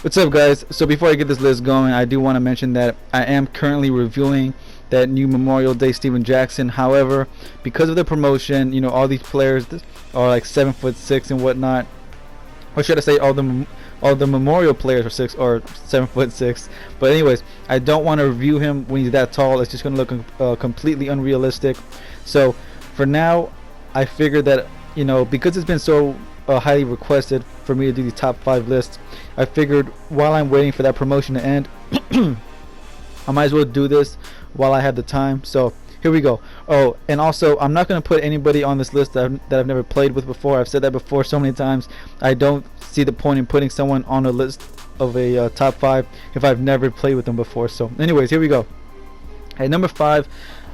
What's up, guys? So before I get this list going, I do want to mention that I am currently reviewing that new Memorial Day Steven Jackson. However, because of the promotion, all these players are like 7'6" and whatnot, or should I say, all the Memorial players are 7'6". But anyways, I don't want to review him when he's that tall. It's just going to look completely unrealistic. So for now, I figured that because it's been so highly requested for me to do the top 5 lists, I figured while I'm waiting for that promotion to end, I might as well do this while I have the time. So here we go. Oh, and also, I'm not going to put anybody on this list that I've never played with before. I've said that before so many times. I don't see the point in putting someone on a list of a top 5 if I've never played with them before. So anyways, here we go. At number 5,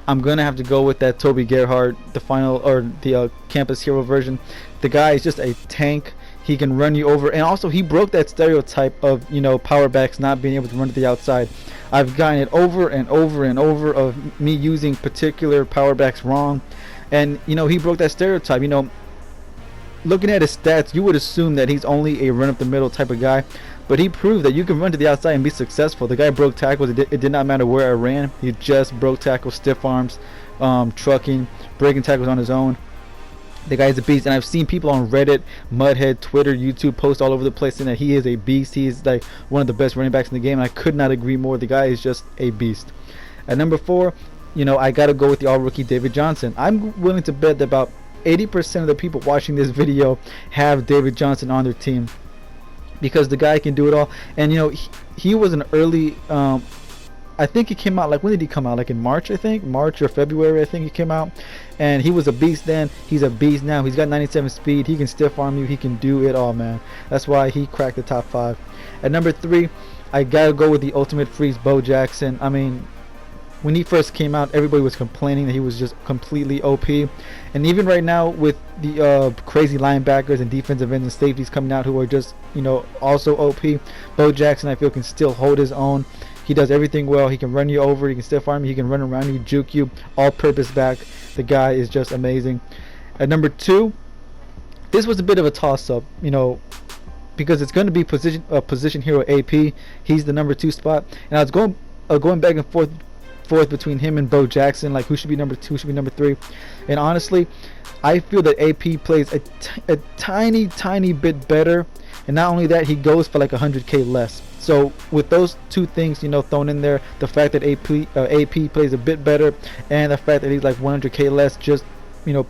I'm gonna have to go with that Toby Gerhardt, the final, or the campus hero version. The guy is just a tank. He can run you over, and also he broke that stereotype of power backs not being able to run to the outside. I've gotten it over and over and over of me using particular power backs wrong, and he broke that stereotype. Looking at his stats, you would assume that he's only a run up the middle type of guy, but he proved that you can run to the outside and be successful. The guy broke tackles. It did not matter where I ran. He just broke tackles, stiff arms, trucking, breaking tackles on his own. The guy is a beast, and I've seen people on Reddit, Mudhead, Twitter, YouTube post all over the place saying that he is a beast. He is like one of the best running backs in the game, and I could not agree more. The guy is just a beast. At number 4, I got to go with the all-rookie David Johnson. I'm willing to bet that about 80% of the people watching this video have David Johnson on their team, because the guy can do it all. And he was an early I think he came out, like, when did he come out? Like in March, I think, March or February, I think he came out, and he was a beast then. He's a beast now. He's got 97 speed. He can stiff arm you. He can do it all, man. That's why he cracked the top 5. At number 3, I gotta go with the ultimate freeze, Bo Jackson. I mean, when he first came out, everybody was complaining that he was just completely OP. And even right now, with the crazy linebackers and defensive ends and safeties coming out who are just, also OP, Bo Jackson, I feel, can still hold his own. He does everything well. He can run you over. He can stiff arm you. He can run around you, juke you, all-purpose back. The guy is just amazing. At number 2, this was a bit of a toss-up, because it's going to be position hero AP. He's the number 2 spot, and I was going back and forth between him and Bo Jackson, like who should be number 2, who should be number 3. And honestly, I feel that AP plays a tiny bit better, and not only that, he goes for like 100k less. So with those two things thrown in there, the fact that AP plays a bit better, and the fact that he's like 100k less, just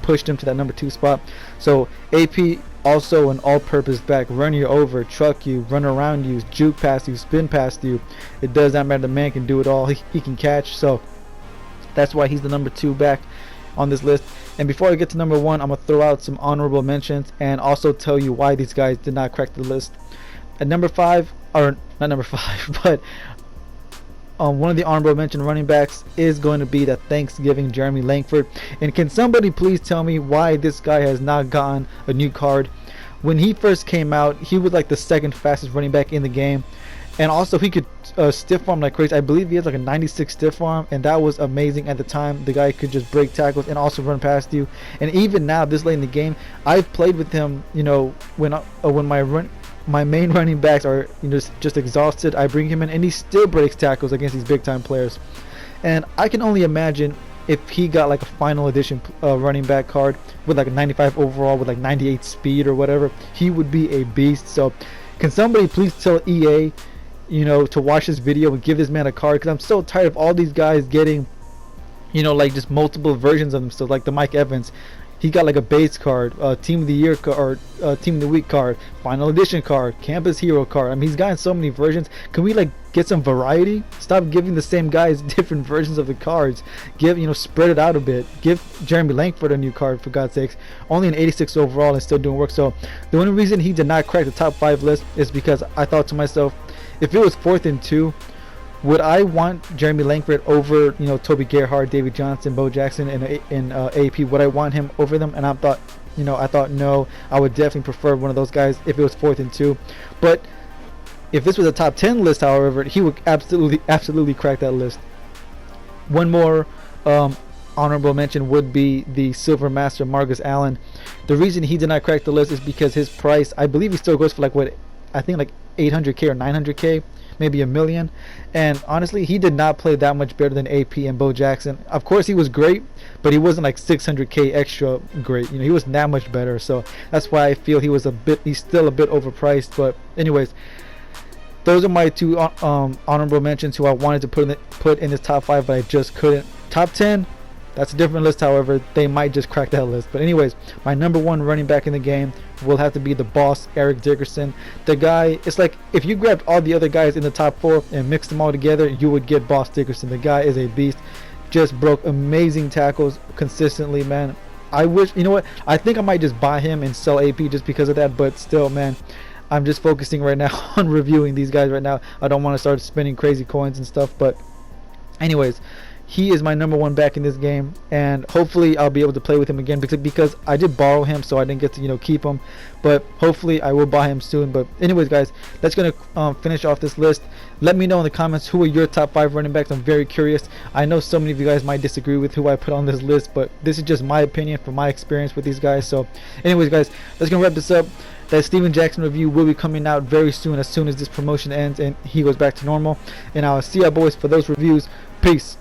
pushed him to that number 2 spot. So AP, also an all-purpose back, run you over, truck you, run around you, juke past you, spin past you. It does not matter. The man can do it all. He can catch. So that's why he's the number 2 back on this list. And before I get to number 1, I'm gonna throw out some honorable mentions and also tell you why these guys did not crack the list. At number 5, or not number 5, but one of the honorable mention running backs is going to be the Thanksgiving Jeremy Langford. And can somebody please tell me why this guy has not gotten a new card? When he first came out, he was like the 2nd fastest running back in the game, and also he could stiff arm like crazy. I believe he has like a 96 stiff arm, and that was amazing at the time. The guy could just break tackles and also run past you. And even now, this late in the game, I've played with him. When my main running backs are just exhausted, I bring him in, and he still breaks tackles against these big time players. And I can only imagine if he got like a final edition running back card with like a 95 overall with like 98 speed or whatever, he would be a beast. So can somebody please tell EA to watch this video and give this man a card, because I'm so tired of all these guys getting like just multiple versions of themselves. Like the Mike Evans, he got like a base card, team of the year card, or team of the week card, final edition card, campus hero card. I mean, he's gotten so many versions. Can we like get some variety? Stop giving the same guys different versions of the cards. Spread it out a bit. Give Jeremy Langford a new card, for God's sakes. Only an 86 overall and still doing work. So the only reason he did not crack the top 5 list is because I thought to myself, if it was 4th and 2, would I want Jeremy Langford over Toby Gerhardt, David Johnson, Bo Jackson, and AP? Would I want him over them? And I thought no, I would definitely prefer one of those guys if it was 4th and 2. But if this was a top 10 list, however, he would absolutely crack that list. One more honorable mention would be the Silver Master Marcus Allen. The reason he did not crack the list is because his price, I believe he still goes for like what, I think like 800k or 900k, maybe a million. And honestly, he did not play that much better than AP and Bo Jackson. Of course, he was great, but he wasn't like 600k extra great. You know, he wasn't that much better. So that's why I feel he's still a bit overpriced. But anyways, those are my two honorable mentions who I wanted to put in this top 5, but I just couldn't. Top 10, that's a different list. However, they might just crack that list. But anyways, my number 1 running back in the game will have to be the boss, Eric Dickerson. The guy, it's like if you grabbed all the other guys in the top 4 and mixed them all together, you would get Boss Dickerson. The guy is a beast. Just broke amazing tackles consistently, man. I wish, you know what, I think I might just buy him and sell AP just because of that. But still, man, I'm just focusing right now on reviewing these guys right now. I don't want to start spending crazy coins and stuff. But anyways, he is my number 1 back in this game, and hopefully I'll be able to play with him again because I did borrow him, so I didn't get to, you know, keep him. But hopefully I will buy him soon. But anyways, guys, that's gonna finish off this list. Let me know in the comments who are your top 5 running backs. I'm very curious. I know so many of you guys might disagree with who I put on this list, but this is just my opinion from my experience with these guys. So anyways, guys, that's gonna wrap this up. That Steven Jackson review will be coming out very soon as this promotion ends and he goes back to normal. And I'll see y'all boys for those reviews. Peace.